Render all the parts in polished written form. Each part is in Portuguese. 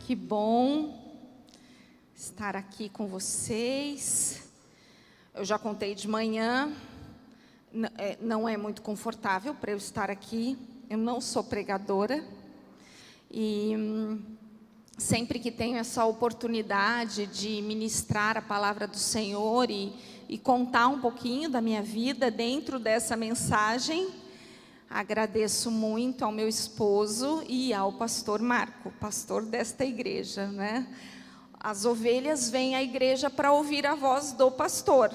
Que bom estar aqui com vocês. Eu já contei de manhã, não é muito confortável para eu estar aqui. Eu não sou pregadora e sempre que tenho essa oportunidade de ministrar a palavra do Senhor e contar um pouquinho da minha vida dentro dessa mensagem, agradeço muito ao meu esposo e ao pastor Marco, pastor desta igreja, né? As ovelhas vêm à igreja para ouvir a voz do pastor.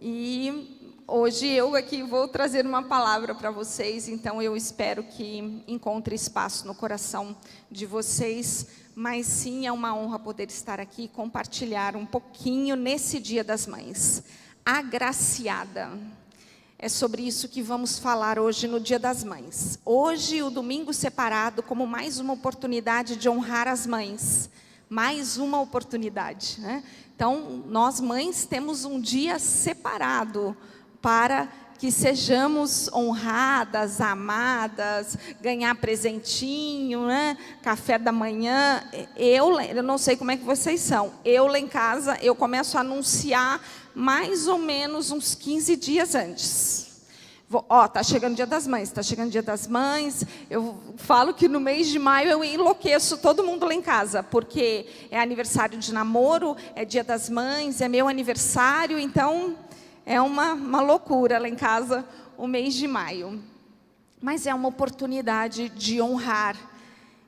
E hoje eu aqui vou trazer uma palavra para vocês, então eu espero que encontre espaço no coração de vocês. Mas sim, é uma honra poder estar aqui e compartilhar um pouquinho nesse Dia das Mães. Agraciada. É sobre isso que vamos falar hoje no Dia das Mães. Hoje, o domingo separado como mais uma oportunidade de honrar as mães. Mais uma oportunidade, né? Então, nós mães temos um dia separado para que sejamos honradas, amadas, ganhar presentinho, né? Café da manhã. Eu não sei como é que vocês são. Eu lá em casa, eu começo a anunciar mais ou menos uns 15 dias antes. Tá chegando o Dia das Mães, tá chegando o Dia das Mães. Eu falo que no mês de maio eu enlouqueço todo mundo lá em casa, porque é aniversário de namoro, é Dia das Mães, é meu aniversário, então é uma loucura lá em casa o mês de maio. Mas é uma oportunidade de honrar.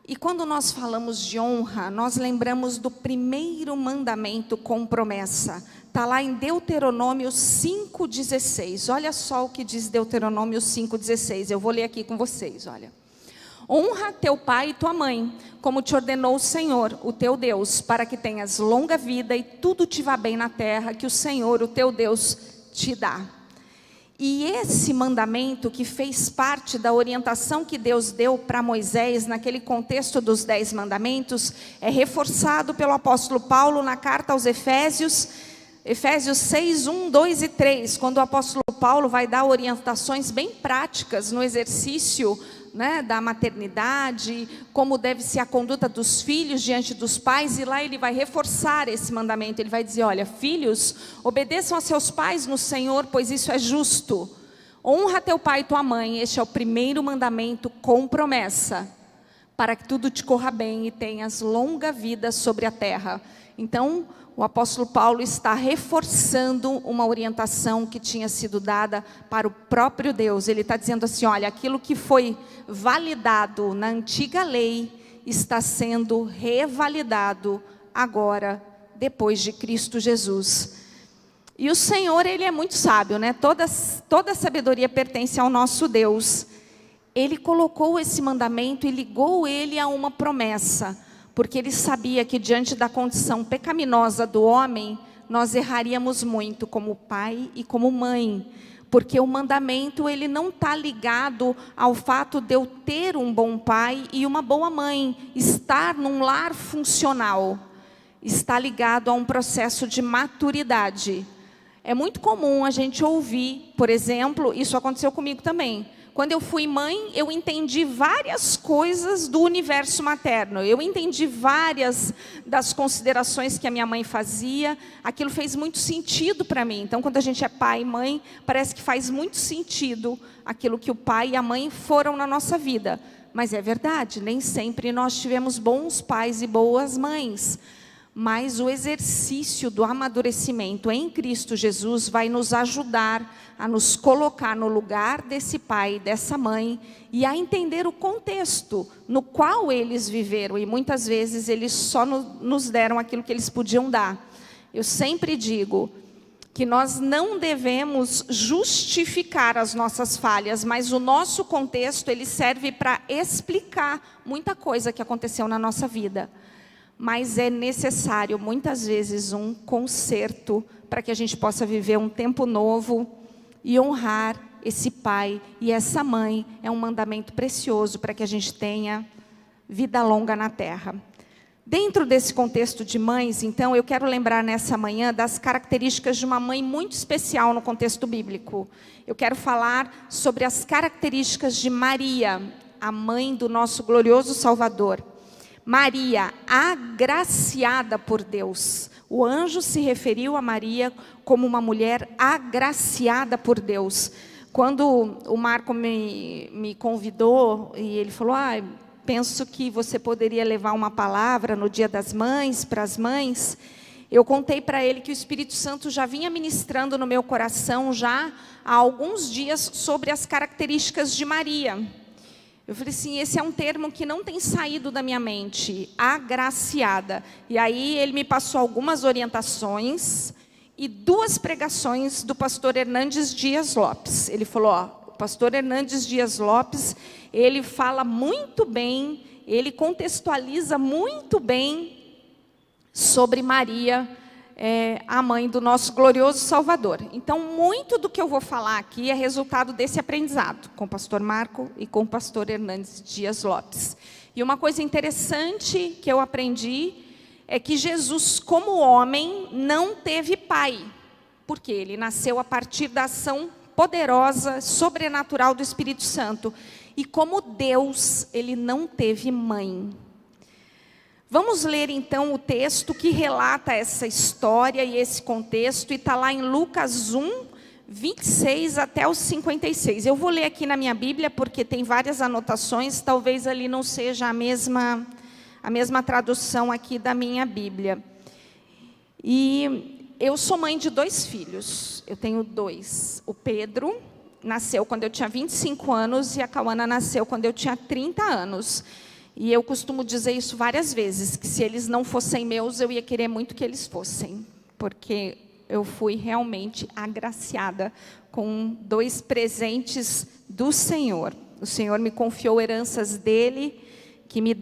E quando nós falamos de honra, nós lembramos do primeiro mandamento com promessa. Está lá em Deuteronômio 5,16. Olha só o que diz Deuteronômio 5,16. Eu vou ler aqui com vocês, olha. Honra teu pai e tua mãe, como te ordenou o Senhor, o teu Deus, para que tenhas longa vida e tudo te vá bem na terra que o Senhor, o teu Deus, te dá. E esse mandamento que fez parte da orientação que Deus deu para Moisés, naquele contexto dos 10 mandamentos, é reforçado pelo apóstolo Paulo na carta aos Efésios 6, 1, 2 e 3, quando o apóstolo Paulo vai dar orientações bem práticas no exercício, né, da maternidade, como deve ser a conduta dos filhos diante dos pais, e lá ele vai reforçar esse mandamento. Ele vai dizer, olha, filhos, obedeçam a seus pais no Senhor, pois isso é justo. Honra teu pai e tua mãe, este é o primeiro mandamento com promessa, para que tudo te corra bem e tenhas longa vida sobre a terra. Então, o apóstolo Paulo está reforçando uma orientação que tinha sido dada para o próprio Deus. Ele está dizendo assim, olha, aquilo que foi validado na antiga lei está sendo revalidado agora, depois de Cristo Jesus. E o Senhor, Ele é muito sábio, né? Toda a sabedoria pertence ao nosso Deus. Ele colocou esse mandamento e ligou ele a uma promessa, porque ele sabia que diante da condição pecaminosa do homem, nós erraríamos muito como pai e como mãe, porque o mandamento ele não está ligado ao fato de eu ter um bom pai e uma boa mãe, estar num lar funcional, está ligado a um processo de maturidade. É muito comum a gente ouvir, por exemplo, isso aconteceu comigo também. Quando eu fui mãe, eu entendi várias coisas do universo materno. Eu entendi várias das considerações que a minha mãe fazia. Aquilo fez muito sentido para mim. Então, quando a gente é pai e mãe, parece que faz muito sentido aquilo que o pai e a mãe foram na nossa vida. Mas é verdade, nem sempre nós tivemos bons pais e boas mães. Mas o exercício do amadurecimento em Cristo Jesus vai nos ajudar a nos colocar no lugar desse pai e dessa mãe e a entender o contexto no qual eles viveram. E muitas vezes eles só nos deram aquilo que eles podiam dar. Eu sempre digo que nós não devemos justificar as nossas falhas, mas o nosso contexto ele serve para explicar muita coisa que aconteceu na nossa vida. Mas é necessário, muitas vezes, um conserto para que a gente possa viver um tempo novo e honrar esse pai e essa mãe. É um mandamento precioso para que a gente tenha vida longa na terra. Dentro desse contexto de mães, então, eu quero lembrar nessa manhã das características de uma mãe muito especial no contexto bíblico. Eu quero falar sobre as características de Maria, a mãe do nosso glorioso Salvador. Maria, agraciada por Deus. O anjo se referiu a Maria como uma mulher agraciada por Deus. Quando o Marco me convidou e ele falou, penso que você poderia levar uma palavra no Dia das Mães, para as mães. Eu contei para ele que o Espírito Santo já vinha ministrando no meu coração já há alguns dias sobre as características de Maria. Eu falei assim, esse é um termo que não tem saído da minha mente, agraciada. E aí ele me passou algumas orientações e 2 pregações do pastor Hernandes Dias Lopes. Ele falou, o pastor Hernandes Dias Lopes, ele fala muito bem, ele contextualiza muito bem sobre Maria, a mãe do nosso glorioso Salvador. Então, muito do que eu vou falar aqui é resultado desse aprendizado com o pastor Marco e com o pastor Hernandes Dias Lopes. E uma coisa interessante que eu aprendi é que Jesus, como homem, não teve pai, porque ele nasceu a partir da ação poderosa, sobrenatural do Espírito Santo. E como Deus, ele não teve mãe. Vamos ler então o texto que relata essa história e esse contexto, e está lá em Lucas 1, 26 até os 56. Eu vou ler aqui na minha Bíblia, porque tem várias anotações, talvez ali não seja a mesma tradução aqui da minha Bíblia. E eu sou mãe de 2 filhos, eu tenho 2. O Pedro nasceu quando eu tinha 25 anos e a Cauana nasceu quando eu tinha 30 anos. E eu costumo dizer isso várias vezes, que se eles não fossem meus, eu ia querer muito que eles fossem. Porque eu fui realmente agraciada com 2 presentes do Senhor. O Senhor me confiou heranças dele, que me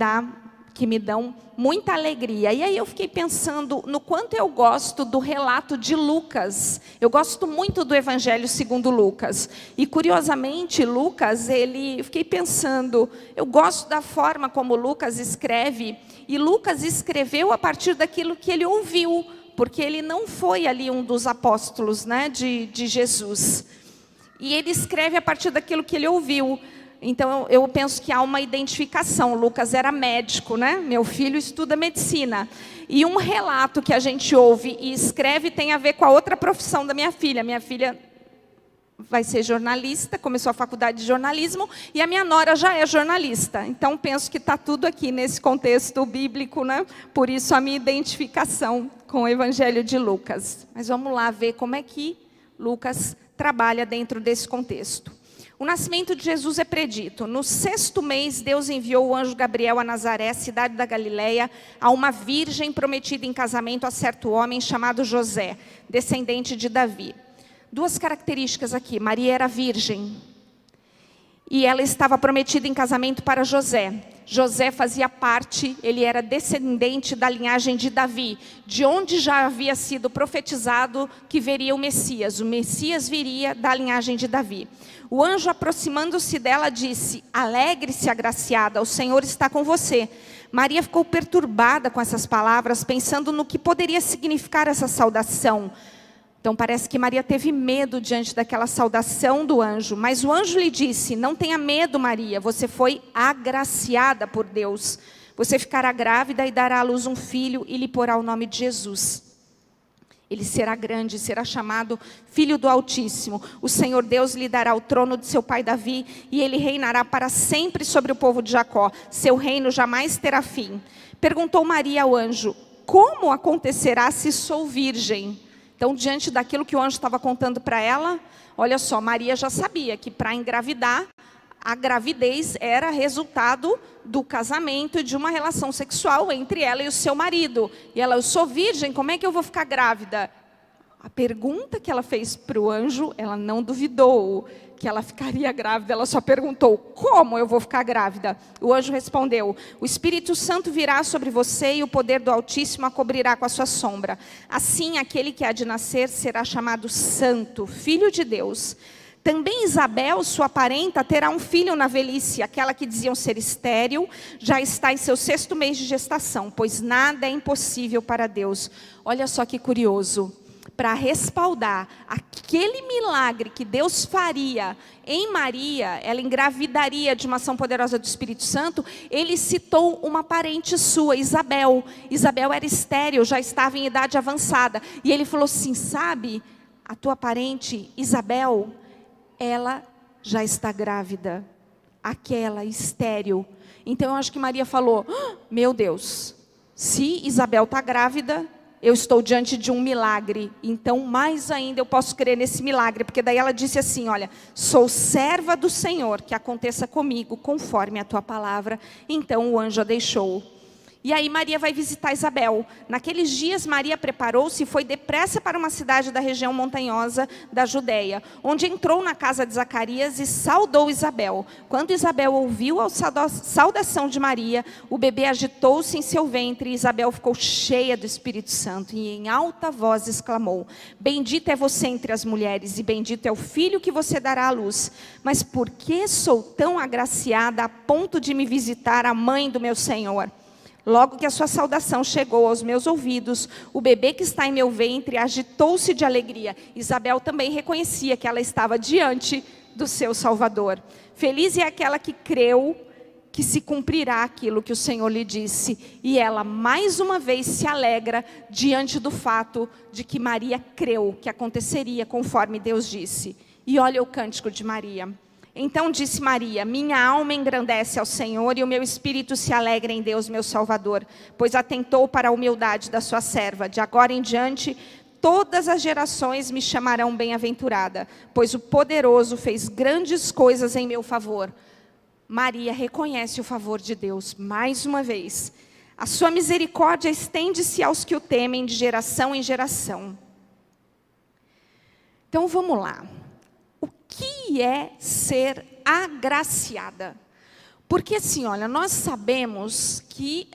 dão muita alegria. E aí eu fiquei pensando no quanto eu gosto do relato de Lucas. Eu gosto muito do Evangelho segundo Lucas. E curiosamente, Lucas, eu fiquei pensando, eu gosto da forma como Lucas escreve. E Lucas escreveu a partir daquilo que ele ouviu, porque ele não foi ali um dos apóstolos, né, de Jesus. E ele escreve a partir daquilo que ele ouviu. Então, eu penso que há uma identificação. Lucas era médico, né? Meu filho estuda medicina. E um relato que a gente ouve e escreve tem a ver com a outra profissão da minha filha. Minha filha vai ser jornalista, começou a faculdade de jornalismo, e a minha nora já é jornalista. Então, penso que está tudo aqui nesse contexto bíblico, né? Por isso, a minha identificação com o Evangelho de Lucas. Mas vamos lá ver como é que Lucas trabalha dentro desse contexto. O nascimento de Jesus é predito. No 6º mês, Deus enviou o anjo Gabriel a Nazaré, cidade da Galileia, a uma virgem prometida em casamento a certo homem chamado José, descendente de Davi. 2 características aqui. Maria era virgem e ela estava prometida em casamento para José. José fazia parte, ele era descendente da linhagem de Davi, de onde já havia sido profetizado que viria o Messias. O Messias viria da linhagem de Davi. O anjo, aproximando-se dela, disse: alegre-se, agraciada, o Senhor está com você. Maria ficou perturbada com essas palavras, pensando no que poderia significar essa saudação. Então parece que Maria teve medo diante daquela saudação do anjo. Mas o anjo lhe disse: não tenha medo, Maria, você foi agraciada por Deus. Você ficará grávida e dará à luz um filho e lhe porá o nome de Jesus. Ele será grande, será chamado Filho do Altíssimo. O Senhor Deus lhe dará o trono de seu pai Davi, e ele reinará para sempre sobre o povo de Jacó. Seu reino jamais terá fim. Perguntou Maria ao anjo: como acontecerá se sou virgem? Então, diante daquilo que o anjo estava contando para ela, olha só, Maria já sabia que para engravidar, a gravidez era resultado do casamento e de uma relação sexual entre ela e o seu marido. E ela: eu sou virgem, como é que eu vou ficar grávida? A pergunta que ela fez para o anjo, ela não duvidou que ela ficaria grávida, ela só perguntou: como eu vou ficar grávida? O anjo respondeu: o Espírito Santo virá sobre você e o poder do Altíssimo a cobrirá com a sua sombra. Assim, aquele que há de nascer será chamado Santo, Filho de Deus. Também Isabel, sua parenta, terá um filho na velhice. Aquela que diziam ser estéril, já está em seu 6º mês de gestação, pois nada é impossível para Deus. Olha só que curioso. para respaldar aquele milagre que Deus faria em Maria, ela engravidaria de uma ação poderosa do Espírito Santo, ele citou uma parente sua, Isabel. Isabel era estéril, já estava em idade avançada. E ele falou assim, sabe, a tua parente Isabel, ela já está grávida, aquela estéril. Então eu acho que Maria falou, meu Deus, se Isabel está grávida, eu estou diante de um milagre, então mais ainda eu posso crer nesse milagre, porque daí ela disse assim, olha, sou serva do Senhor, que aconteça comigo conforme a tua palavra. Então o anjo a deixou. E aí Maria vai visitar Isabel. Naqueles dias Maria preparou-se e foi depressa para uma cidade da região montanhosa da Judeia, onde entrou na casa de Zacarias e saudou Isabel. Quando Isabel ouviu a saudação de Maria, o bebê agitou-se em seu ventre e Isabel ficou cheia do Espírito Santo e em alta voz exclamou, bendita é você entre as mulheres e bendito é o filho que você dará à luz. Mas por que sou tão agraciada a ponto de me visitar a mãe do meu Senhor? Logo que a sua saudação chegou aos meus ouvidos, o bebê que está em meu ventre agitou-se de alegria. Isabel também reconhecia que ela estava diante do seu Salvador. Feliz é aquela que creu que se cumprirá aquilo que o Senhor lhe disse. E ela, mais uma vez, se alegra diante do fato de que Maria creu que aconteceria conforme Deus disse. E olha o cântico de Maria. Então disse Maria, minha alma engrandece ao Senhor e o meu espírito se alegra em Deus, meu Salvador, pois atentou para a humildade da sua serva. De agora em diante, todas as gerações me chamarão bem-aventurada, pois o poderoso fez grandes coisas em meu favor. Maria reconhece o favor de Deus, mais uma vez. A sua misericórdia estende-se aos que o temem de geração em geração. Então vamos lá. O que é ser agraciada? Porque assim, olha, nós sabemos que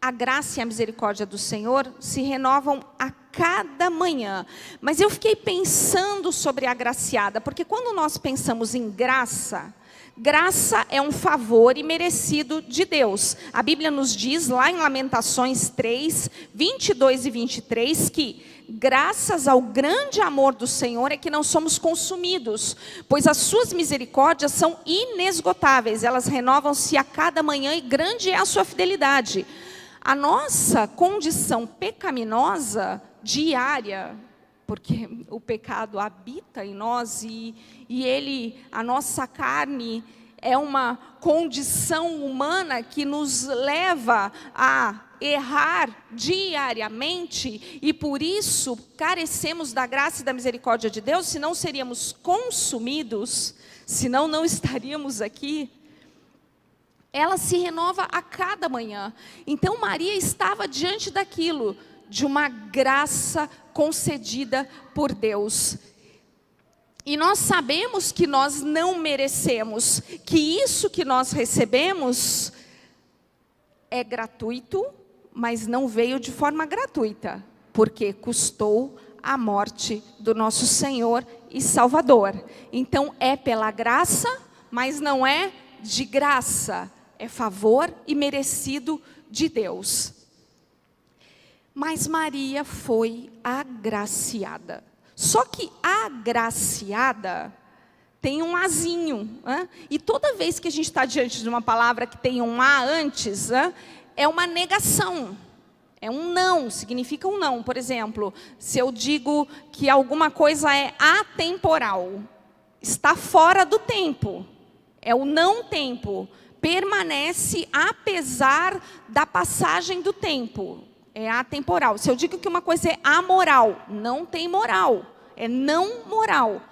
a graça e a misericórdia do Senhor se renovam a cada manhã. Mas eu fiquei pensando sobre a agraciada, porque quando nós pensamos em graça, graça é um favor imerecido de Deus. A Bíblia nos diz lá em Lamentações 3, 22 e 23, que graças ao grande amor do Senhor é que não somos consumidos, pois as suas misericórdias são inesgotáveis, elas renovam-se a cada manhã e grande é a sua fidelidade. A nossa condição pecaminosa diária, porque o pecado habita em nós e a nossa carne é uma condição humana que nos leva a errar diariamente e por isso carecemos da graça e da misericórdia de Deus, senão seríamos consumidos, senão não estaríamos aqui. Ela se renova a cada manhã. Então Maria estava diante daquilo, de uma graça concedida por Deus. E nós sabemos que nós não merecemos, que isso que nós recebemos é gratuito, mas não veio de forma gratuita, porque custou a morte do nosso Senhor e Salvador. Então é pela graça, mas não é de graça, é favor e merecido de Deus. Mas Maria foi agraciada. Só que agraciada tem um azinho. E toda vez que a gente está diante de uma palavra que tem um a antes, é uma negação. É um não, significa um não. Por exemplo, se eu digo que alguma coisa é atemporal, está fora do tempo, é o não tempo, permanece apesar da passagem do tempo. É atemporal. Se eu digo que uma coisa é amoral, não tem moral, é não moral.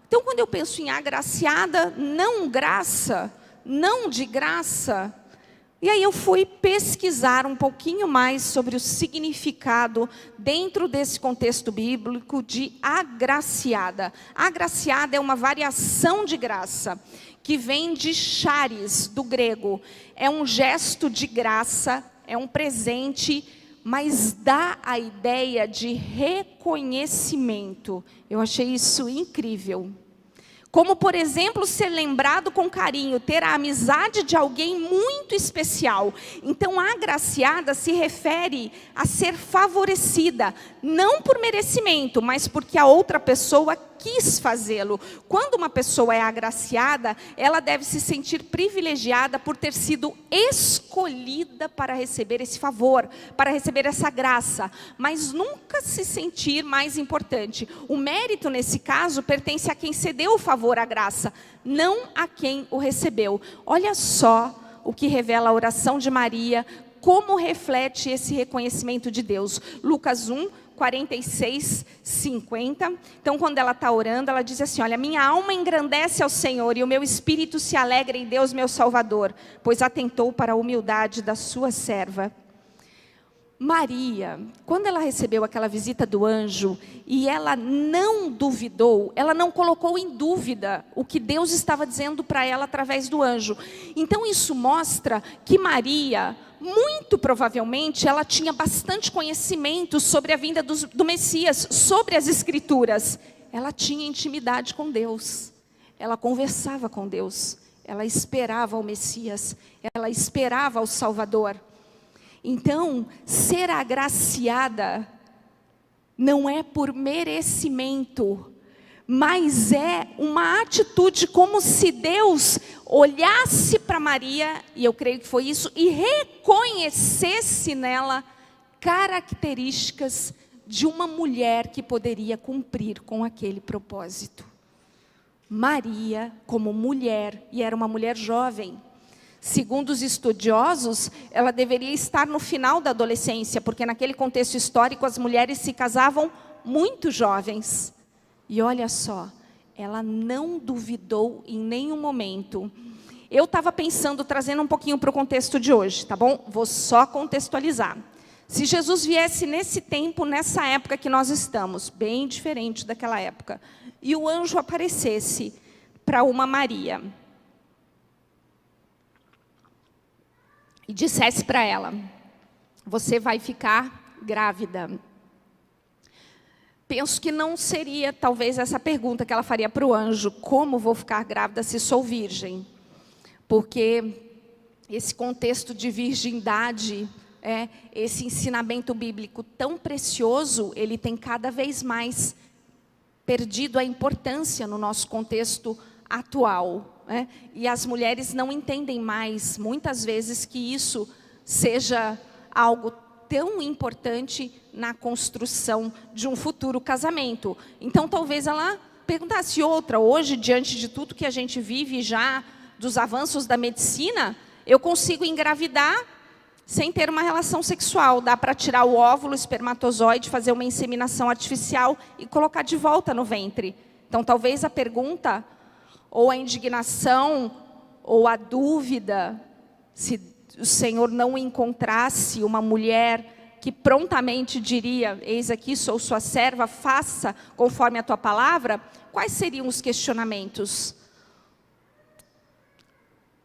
Então, quando eu penso em agraciada, não graça, não de graça, e aí eu fui pesquisar um pouquinho mais sobre o significado dentro desse contexto bíblico de agraciada. Agraciada é uma variação de graça, que vem de charis, do grego. É um gesto de graça, é um presente, mas dá a ideia de reconhecimento. Eu achei isso incrível. Como, por exemplo, ser lembrado com carinho, ter a amizade de alguém muito especial. Então, a agraciada se refere a ser favorecida, não por merecimento, mas porque a outra pessoa quis fazê-lo. Quando uma pessoa é agraciada, ela deve se sentir privilegiada por ter sido escolhida para receber esse favor, para receber essa graça, mas nunca se sentir mais importante. O mérito, nesse caso, pertence a quem cedeu o favor à graça, não a quem o recebeu. Olha só o que revela a oração de Maria, como reflete esse reconhecimento de Deus. Lucas 1, 46, 50. Então, quando ela está orando, ela diz assim, olha, minha alma engrandece ao Senhor e o meu espírito se alegra em Deus, meu Salvador, pois atentou para a humildade da sua serva. Maria, quando ela recebeu aquela visita do anjo, e ela não duvidou, ela não colocou em dúvida o que Deus estava dizendo para ela através do anjo. Então isso mostra que Maria, muito provavelmente, ela tinha bastante conhecimento sobre a vinda do Messias, sobre as Escrituras. Ela tinha intimidade com Deus, ela conversava com Deus, ela esperava o Messias, ela esperava o Salvador. Então, ser agraciada não é por merecimento, mas é uma atitude como se Deus olhasse para Maria, e eu creio que foi isso, e reconhecesse nela características de uma mulher que poderia cumprir com aquele propósito. Maria, como mulher, e era uma mulher jovem, segundo os estudiosos, ela deveria estar no final da adolescência, porque naquele contexto histórico as mulheres se casavam muito jovens. E olha só, ela não duvidou em nenhum momento. Eu estava pensando, trazendo um pouquinho para o contexto de hoje, tá bom? Vou só contextualizar. Se Jesus viesse nesse tempo, nessa época que nós estamos, bem diferente daquela época, e o anjo aparecesse para uma Maria e dissesse para ela, você vai ficar grávida. Penso que não seria talvez essa pergunta que ela faria para o anjo, como vou ficar grávida se sou virgem? Porque esse contexto de virgindade, esse ensinamento bíblico tão precioso, ele tem cada vez mais perdido a importância no nosso contexto atual. E as mulheres não entendem mais, muitas vezes, que isso seja algo tão importante na construção de um futuro casamento. Então, talvez ela perguntasse outra, hoje, diante de tudo que a gente vive já, dos avanços da medicina, eu consigo engravidar sem ter uma relação sexual. Dá para tirar o óvulo, o espermatozoide, fazer uma inseminação artificial e colocar de volta no ventre. Então, talvez a pergunta, ou a indignação, ou a dúvida, se o Senhor não encontrasse uma mulher que prontamente diria, eis aqui, sou sua serva, faça conforme a tua palavra, quais seriam os questionamentos?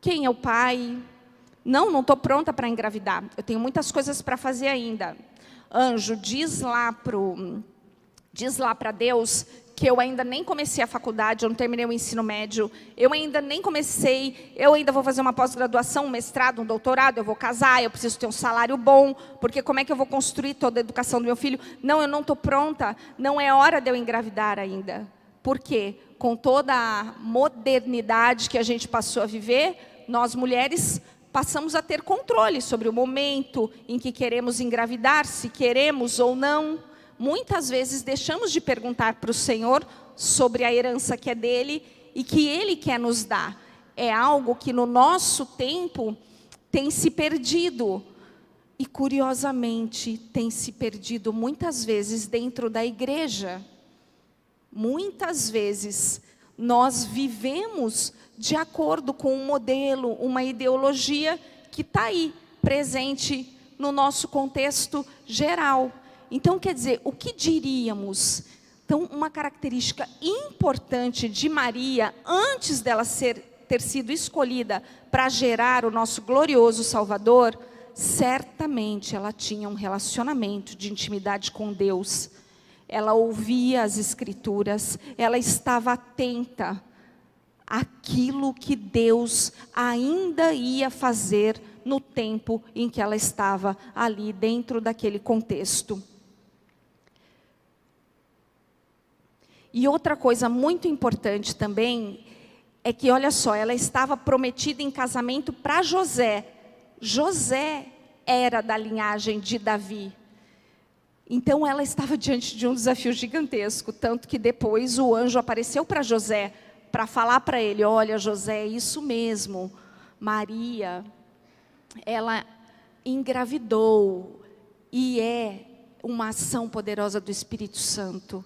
Quem é o pai? Não estou pronta para engravidar, eu tenho muitas coisas para fazer ainda. Anjo, diz lá para Deus que eu ainda nem comecei a faculdade, eu não terminei o ensino médio, eu ainda nem comecei, eu ainda vou fazer uma pós-graduação, um mestrado, um doutorado, eu vou casar, eu preciso ter um salário bom, porque como é que eu vou construir toda a educação do meu filho? Não, eu não estou pronta, não é hora de eu engravidar ainda. Por quê? Com toda a modernidade que a gente passou a viver, nós mulheres passamos a ter controle sobre o momento em que queremos engravidar, se queremos ou não. Muitas vezes deixamos de perguntar para o Senhor sobre a herança que é dele e que Ele quer nos dar. É algo que no nosso tempo tem se perdido. E curiosamente tem se perdido muitas vezes dentro da igreja. Muitas vezes nós vivemos de acordo com um modelo, uma ideologia que está aí, presente no nosso contexto geral. Então, quer dizer, o que diríamos? Então, uma característica importante de Maria, antes dela ter sido escolhida para gerar o nosso glorioso Salvador, certamente ela tinha um relacionamento de intimidade com Deus. Ela ouvia as Escrituras, ela estava atenta aquilo que Deus ainda ia fazer no tempo em que ela estava ali dentro daquele contexto. E outra coisa muito importante também é que, olha só, ela estava prometida em casamento para José. José era da linhagem de Davi. Então ela estava diante de um desafio gigantesco, tanto que depois o anjo apareceu para José, para falar para ele: olha, José, é isso mesmo, Maria, ela engravidou, e é uma ação poderosa do Espírito Santo.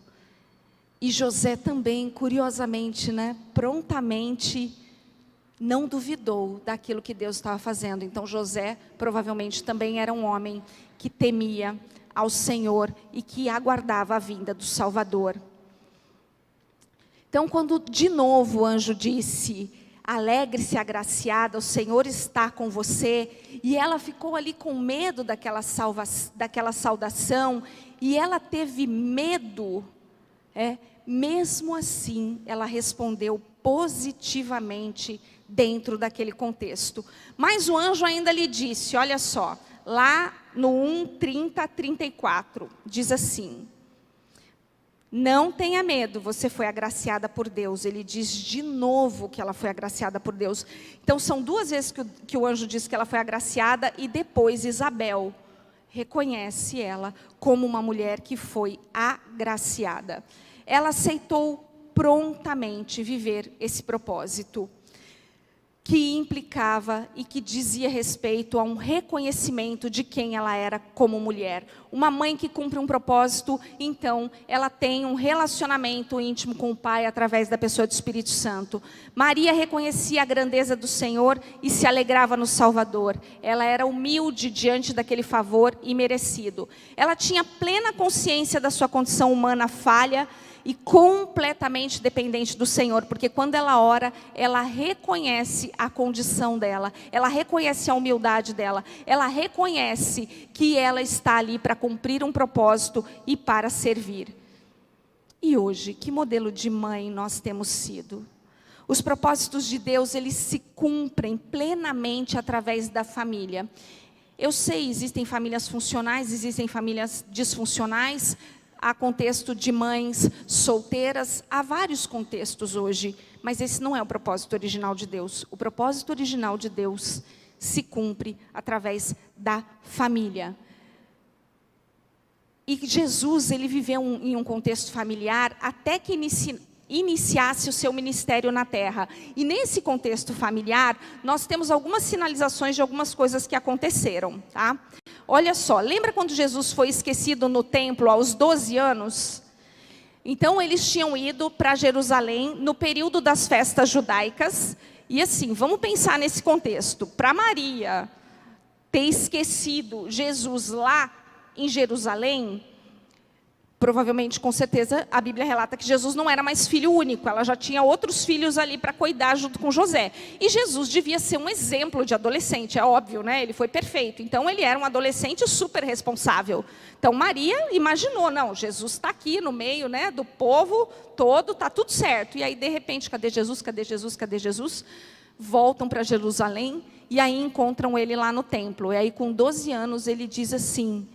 E José também, curiosamente, prontamente, não duvidou daquilo que Deus estava fazendo. Então José provavelmente também era um homem que temia ao Senhor e que aguardava a vinda do Salvador. Então, quando de novo o anjo disse: alegre-se, agraciada, o Senhor está com você, e ela ficou ali com medo daquela saudação, e ela teve medo, mesmo assim, ela respondeu positivamente dentro daquele contexto. Mas o anjo ainda lhe disse, olha só, lá no 1:30-34, diz assim: não tenha medo, você foi agraciada por Deus. Ele diz de novo que ela foi agraciada por Deus. Então são duas vezes que o anjo disse que ela foi agraciada, e depois Isabel reconhece ela como uma mulher que foi agraciada. Ela aceitou prontamente viver esse propósito, que implicava e que dizia respeito a um reconhecimento de quem ela era como mulher. Uma mãe que cumpre um propósito, então, ela tem um relacionamento íntimo com o Pai através da pessoa do Espírito Santo. Maria reconhecia a grandeza do Senhor e se alegrava no Salvador. Ela era humilde diante daquele favor imerecido. Ela tinha plena consciência da sua condição humana falha e completamente dependente do Senhor, porque quando ela ora, ela reconhece a condição dela, ela reconhece a humildade dela, ela reconhece que ela está ali para cumprir um propósito e para servir. E hoje, que modelo de mãe nós temos sido? Os propósitos de Deus, eles se cumprem plenamente através da família. Eu sei, existem famílias funcionais, existem famílias disfuncionais. Há contexto de mães solteiras, há vários contextos hoje, mas esse não é o propósito original de Deus. O propósito original de Deus se cumpre através da família. E Jesus, ele viveu em um contexto familiar até que iniciasse o seu ministério na terra. E nesse contexto familiar, nós temos algumas sinalizações de algumas coisas que aconteceram, tá? Olha só, lembra quando Jesus foi esquecido no templo aos 12 anos? Então, eles tinham ido para Jerusalém no período das festas judaicas. E assim, vamos pensar nesse contexto. Para Maria ter esquecido Jesus lá em Jerusalém, provavelmente, com certeza, a Bíblia relata que Jesus não era mais filho único. Ela já tinha outros filhos ali para cuidar junto com José. E Jesus devia ser um exemplo de adolescente, é óbvio, né? Ele foi perfeito. Então, ele era um adolescente super responsável. Então, Maria imaginou, não, Jesus está aqui no meio, do povo todo, está tudo certo. E aí, de repente, cadê Jesus, cadê Jesus, cadê Jesus? Voltam para Jerusalém e aí encontram ele lá no templo. E aí, com 12 anos, ele diz assim: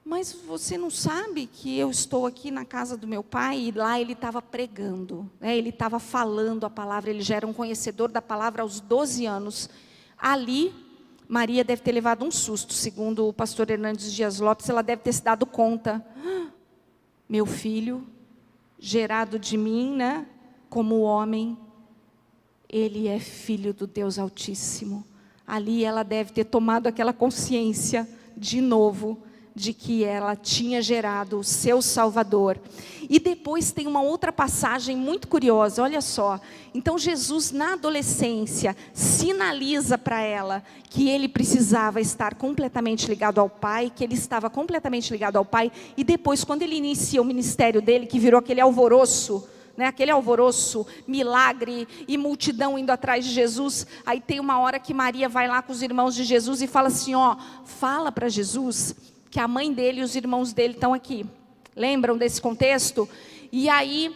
mas você não sabe que eu estou aqui na casa do meu pai? E lá ele estava pregando, ele estava falando a palavra, ele já era um conhecedor da palavra aos 12 anos. Ali, Maria deve ter levado um susto, segundo o pastor Hernandes Dias Lopes, ela deve ter se dado conta. Meu filho, gerado de mim, como homem, ele é filho do Deus Altíssimo. Ali ela deve ter tomado aquela consciência de novo, de que ela tinha gerado o seu Salvador. E depois tem uma outra passagem muito curiosa, olha só. Então Jesus, na adolescência, sinaliza para ela que ele precisava estar completamente ligado ao Pai, que ele estava completamente ligado ao Pai. E depois, quando ele inicia o ministério dele, que virou aquele alvoroço, aquele alvoroço, milagre e multidão indo atrás de Jesus. Aí tem uma hora que Maria vai lá com os irmãos de Jesus e fala assim, fala para Jesus que a mãe dele e os irmãos dele estão aqui. Lembram desse contexto? E aí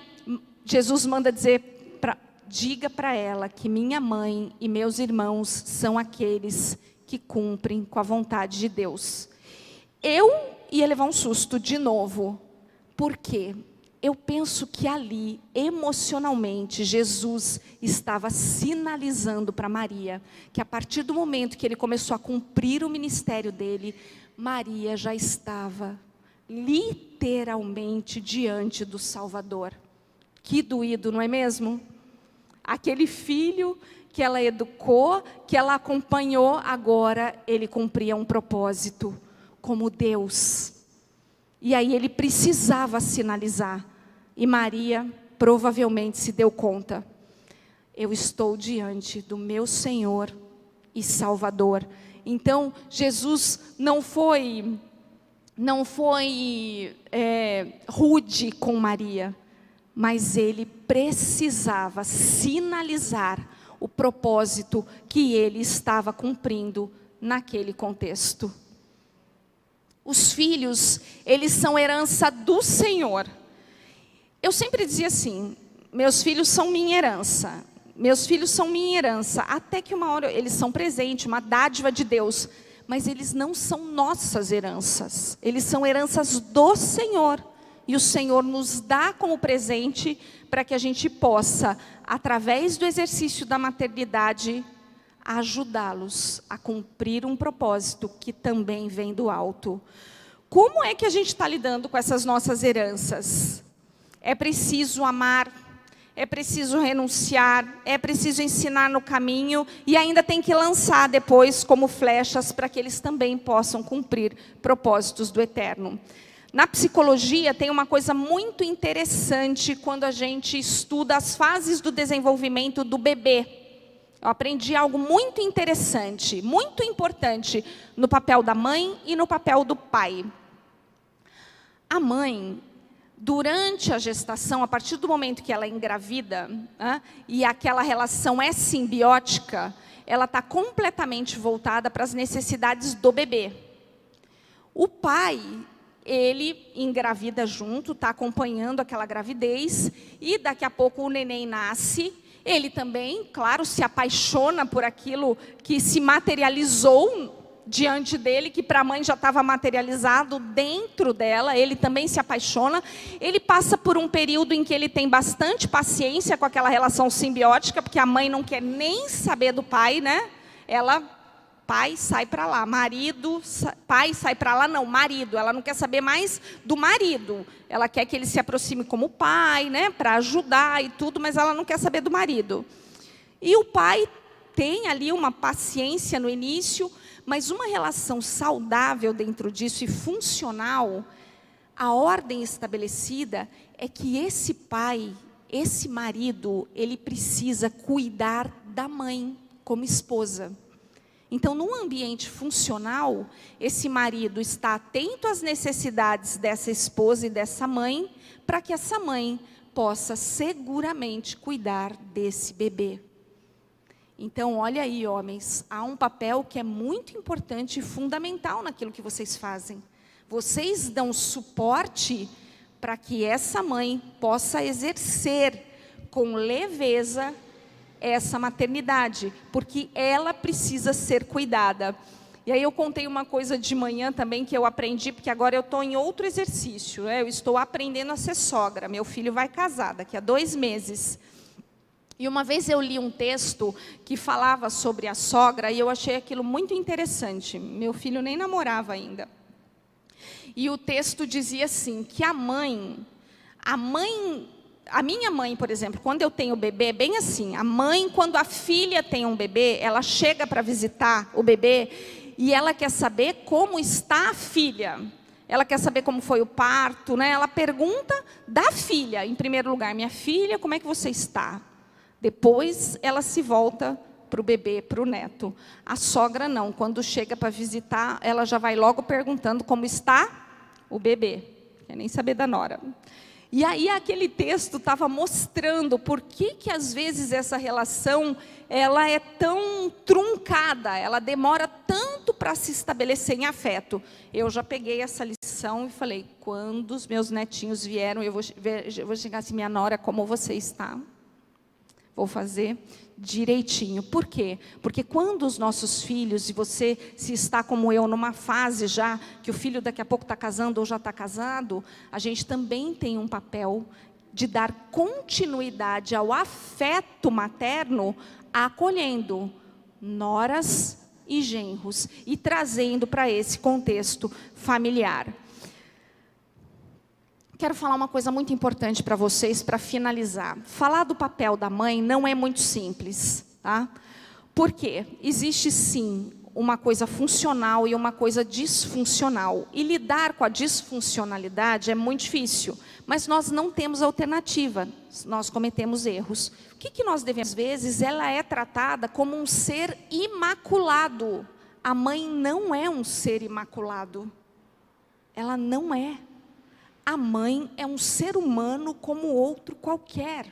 Jesus manda diga para ela que minha mãe e meus irmãos são aqueles que cumprem com a vontade de Deus. Eu ia levar um susto de novo. Por quê? Eu penso que ali, emocionalmente, Jesus estava sinalizando para Maria que a partir do momento que ele começou a cumprir o ministério dele, Maria já estava literalmente diante do Salvador. Que doído, não é mesmo? Aquele filho que ela educou, que ela acompanhou, agora ele cumpria um propósito como Deus. E aí ele precisava sinalizar. E Maria provavelmente se deu conta. Eu estou diante do meu Senhor e Salvador. Então, Jesus não foi rude com Maria, mas ele precisava sinalizar o propósito que ele estava cumprindo naquele contexto. Os filhos, eles são herança do Senhor. Eu sempre dizia assim, meus filhos são minha herança. Meus filhos são minha herança. Até que uma hora eles são presente, uma dádiva de Deus. Mas eles não são nossas heranças. Eles são heranças do Senhor. E o Senhor nos dá como presente para que a gente possa, através do exercício da maternidade, ajudá-los a cumprir um propósito que também vem do alto. Como é que a gente está lidando com essas nossas heranças? É preciso amar, é preciso renunciar, é preciso ensinar no caminho e ainda tem que lançar depois como flechas para que eles também possam cumprir propósitos do eterno. Na psicologia tem uma coisa muito interessante quando a gente estuda as fases do desenvolvimento do bebê. Eu aprendi algo muito interessante, muito importante no papel da mãe e no papel do pai. A mãe, durante a gestação, a partir do momento que ela é engravida, e aquela relação é simbiótica, ela está completamente voltada para as necessidades do bebê. O pai, ele engravida junto, está acompanhando aquela gravidez, e daqui a pouco o neném nasce. Ele também, claro, se apaixona por aquilo que se materializou diante dele, que para a mãe já estava materializado dentro dela, ele também se apaixona. Ele passa por um período em que ele tem bastante paciência com aquela relação simbiótica, porque a mãe não quer nem saber do pai, né? Pai sai para lá, pai sai para lá, não, marido. Ela não quer saber mais do marido. Ela quer que ele se aproxime como pai, né, para ajudar e tudo, mas ela não quer saber do marido. E o pai tem ali uma paciência no início, mas uma relação saudável dentro disso e funcional, a ordem estabelecida é que esse pai, esse marido, ele precisa cuidar da mãe como esposa. Então, num ambiente funcional, esse marido está atento às necessidades dessa esposa e dessa mãe, para que essa mãe possa seguramente cuidar desse bebê. Então, olha aí, homens, há um papel que é muito importante e fundamental naquilo que vocês fazem. Vocês dão suporte para que essa mãe possa exercer com leveza essa maternidade, porque ela precisa ser cuidada. E aí eu contei uma coisa de manhã também que eu aprendi, porque agora eu estou em outro exercício, né? Eu estou aprendendo a ser sogra, meu filho vai casar daqui a 2 meses. E uma vez eu li um texto que falava sobre a sogra, e eu achei aquilo muito interessante. Meu filho nem namorava ainda. E o texto dizia assim, que a minha mãe, por exemplo, quando eu tenho bebê, é bem assim. A mãe, quando a filha tem um bebê, ela chega para visitar o bebê e ela quer saber como está a filha. Ela quer saber como foi o parto, né? Ela pergunta da filha, em primeiro lugar. Minha filha, como é que você está? Depois, ela se volta para o bebê, para o neto. A sogra não. Quando chega para visitar, ela já vai logo perguntando como está o bebê. Quer nem saber da nora. E aí aquele texto estava mostrando por que às vezes essa relação ela é tão truncada, ela demora tanto para se estabelecer em afeto. Eu já peguei essa lição e falei, quando os meus netinhos vieram, eu vou chegar assim, minha nora, como você está? Vou fazer direitinho. Por quê? Porque quando os nossos filhos, e você se está como eu, numa fase já, que o filho daqui a pouco está casando ou já está casado, a gente também tem um papel de dar continuidade ao afeto materno, acolhendo noras e genros, e trazendo para esse contexto familiar. Quero falar uma coisa muito importante para vocês, para finalizar. Falar do papel da mãe não é muito simples, tá? Por quê? Existe sim uma coisa funcional e uma coisa disfuncional. E lidar com a disfuncionalidade é muito difícil, mas nós não temos alternativa, nós cometemos erros. O que nós devemos? Às vezes ela é tratada como um ser imaculado. A mãe não é um ser imaculado. Ela não é. A mãe é um ser humano como outro qualquer.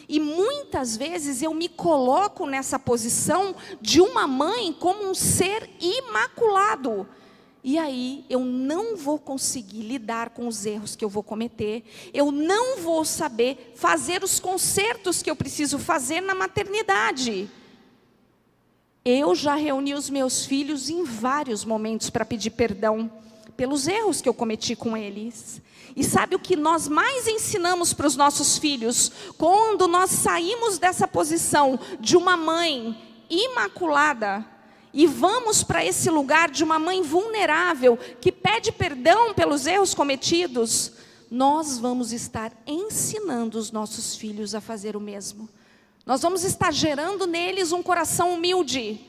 E muitas vezes eu me coloco nessa posição de uma mãe como um ser imaculado. E aí eu não vou conseguir lidar com os erros que eu vou cometer. Eu não vou saber fazer os consertos que eu preciso fazer na maternidade. Eu já reuni os meus filhos em vários momentos para pedir perdão pelos erros que eu cometi com eles. E sabe o que nós mais ensinamos para os nossos filhos? Quando nós saímos dessa posição de uma mãe imaculada e vamos para esse lugar de uma mãe vulnerável, que pede perdão pelos erros cometidos, nós vamos estar ensinando os nossos filhos a fazer o mesmo. Nós vamos estar gerando neles um coração humilde.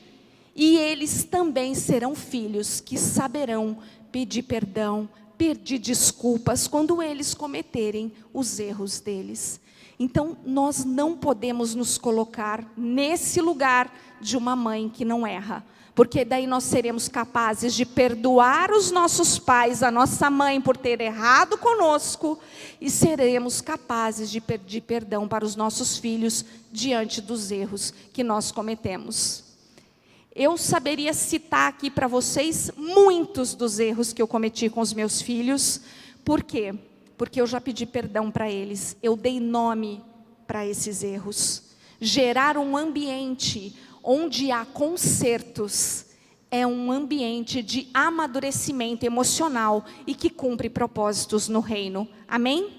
E eles também serão filhos que saberão pedir perdão, pedir desculpas quando eles cometerem os erros deles. Então, nós não podemos nos colocar nesse lugar de uma mãe que não erra, porque daí nós seremos capazes de perdoar os nossos pais, a nossa mãe por ter errado conosco, e seremos capazes de pedir perdão para os nossos filhos diante dos erros que nós cometemos. Eu saberia citar aqui para vocês muitos dos erros que eu cometi com os meus filhos. Por quê? Porque eu já pedi perdão para eles. Eu dei nome para esses erros. Gerar um ambiente onde há consertos é um ambiente de amadurecimento emocional e que cumpre propósitos no reino. Amém?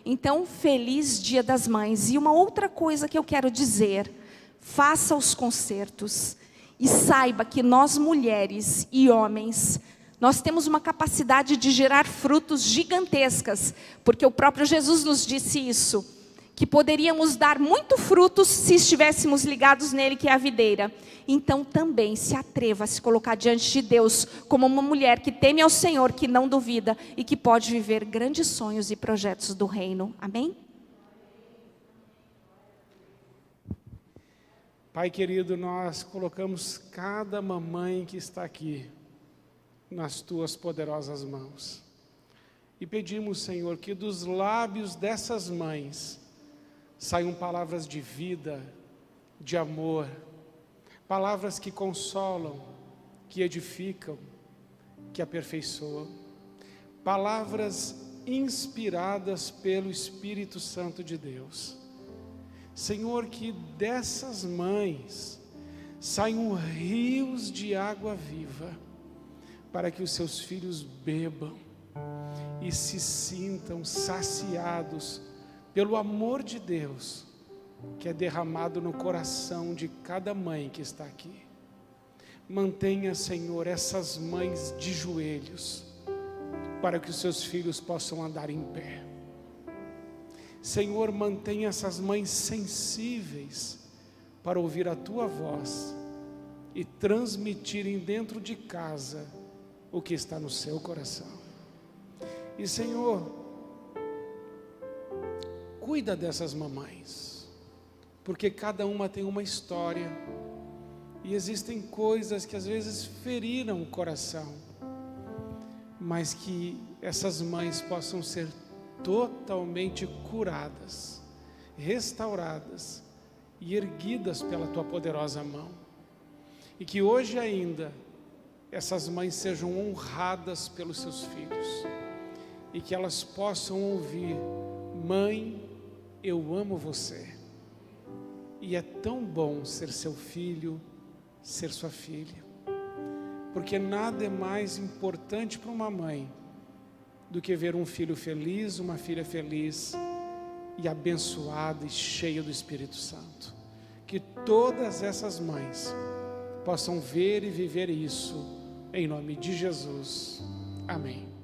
Então, feliz Dia das Mães. E uma outra coisa que eu quero dizer: faça os consertos. E saiba que nós mulheres e homens, nós temos uma capacidade de gerar frutos gigantescas, porque o próprio Jesus nos disse isso, que poderíamos dar muito frutos se estivéssemos ligados nele, que é a videira. Então também se atreva a se colocar diante de Deus como uma mulher que teme ao Senhor, que não duvida e que pode viver grandes sonhos e projetos do reino. Amém? Pai querido, nós colocamos cada mamãe que está aqui nas Tuas poderosas mãos. E pedimos, Senhor, que dos lábios dessas mães saiam palavras de vida, de amor, palavras que consolam, que edificam, que aperfeiçoam, palavras inspiradas pelo Espírito Santo de Deus. Senhor, que dessas mães saiam rios de água viva, para que os seus filhos bebam e se sintam saciados pelo amor de Deus, que é derramado no coração de cada mãe que está aqui. Mantenha, Senhor, essas mães de joelhos, para que os seus filhos possam andar em pé. Senhor, mantenha essas mães sensíveis para ouvir a Tua voz e transmitirem dentro de casa o que está no seu coração. E Senhor, cuida dessas mamães, porque cada uma tem uma história e existem coisas que às vezes feriram o coração, mas que essas mães possam ser totalmente curadas, restauradas e erguidas pela Tua poderosa mão. E que hoje ainda essas mães sejam honradas pelos seus filhos e que elas possam ouvir: mãe, eu amo você. E é tão bom ser seu filho, ser sua filha, porque nada é mais importante para uma mãe do que ver um filho feliz, uma filha feliz e abençoada e cheia do Espírito Santo. Que todas essas mães possam ver e viver isso, em nome de Jesus. Amém.